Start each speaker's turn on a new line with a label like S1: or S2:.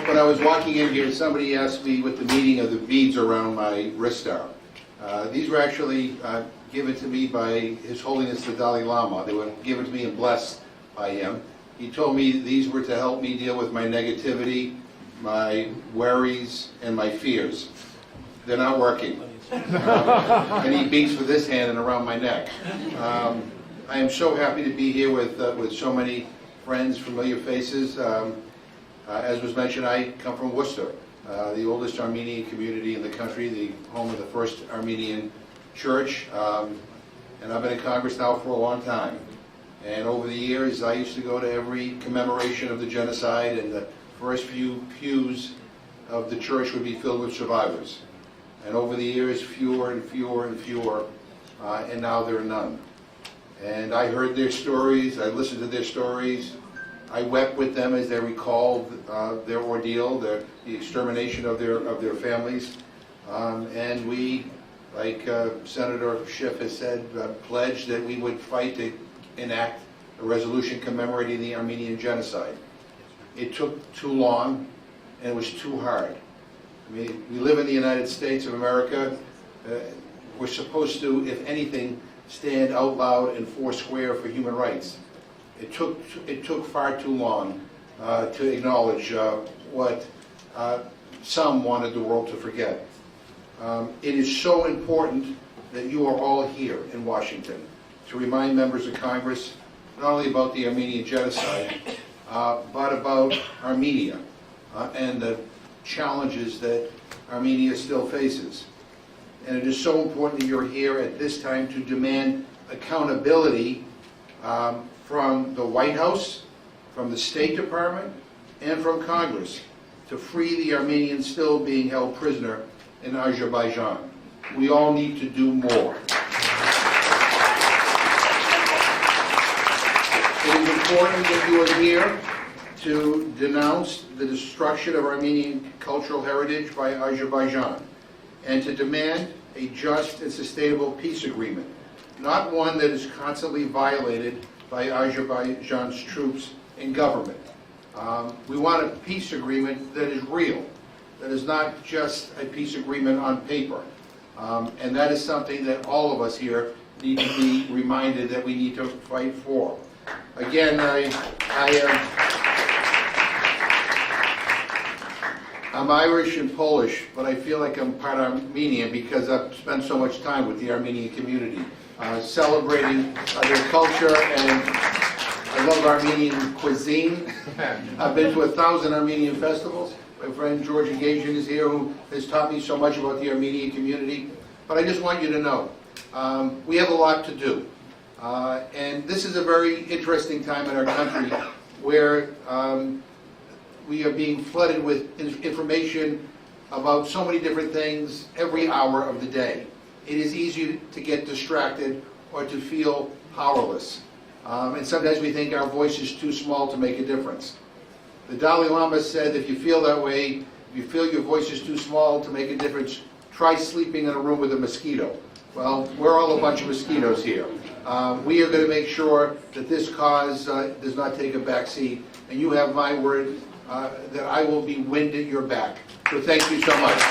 S1: when I was walking in here, somebody asked me what the meaning of the beads around my wrist are. These were actually given to me by His Holiness the Dalai Lama. They were given to me and blessed by him. He told me these were to help me deal with my negativity, my worries, and my fears. They're not working. And he beats with this hand and around my neck. I am so happy to be here with so many friends, familiar faces. As was mentioned, I come from Worcester, the oldest Armenian community in the country, the home of the first Armenian church. And I've been in Congress now for a long time. And over the years, I used to go to every commemoration of the genocide, and the first few pews of the church would be filled with survivors. And over the years, fewer and fewer and fewer, and now there are none. And I heard their stories, I listened to their stories, I wept with them as they recalled their ordeal, the extermination of their families. And we, like Senator Schiff has said, pledged that we would fight to enact a resolution commemorating the Armenian Genocide. It took too long, and it was too hard. I mean, we live in the United States of America. We're supposed to, if anything, stand out loud and foursquare for human rights. It took far too long to acknowledge what some wanted the world to forget. It is so important that you are all here in Washington to remind members of Congress not only about the Armenian Genocide, but about Armenia and the challenges that Armenia still faces. And it is so important that you're here at this time to demand accountability from the White House, from the State Department, and from Congress to free the Armenians still being held prisoner in Azerbaijan. We all need to do more. It is important that you are here to denounce the destruction of Armenian cultural heritage by Azerbaijan and to demand a just and sustainable peace agreement, not one that is constantly violated by Azerbaijan's troops and government. We want a peace agreement that is real, that is not just a peace agreement on paper. And that is something that all of us here need to be reminded that we need to fight for. Again, I'm Irish and Polish, but I feel like I'm part Armenian because I've spent so much time with the Armenian community, celebrating their culture, and I love Armenian cuisine. I've been to 1,000 Armenian festivals. My friend George Agajian is here, who has taught me so much about the Armenian community. But I just want you to know, we have a lot to do. And this is a very interesting time in our country where we are being flooded with information about so many different things every hour of the day. It is easy to get distracted or to feel powerless. And sometimes we think our voice is too small to make a difference. The Dalai Lama said if you feel that way, if you feel your voice is too small to make a difference, try sleeping in a room with a mosquito. Well, we're all a bunch of mosquitoes here. We are going to make sure that this cause does not take a back seat, and you have my word that I will be wind at your back. So thank you so much.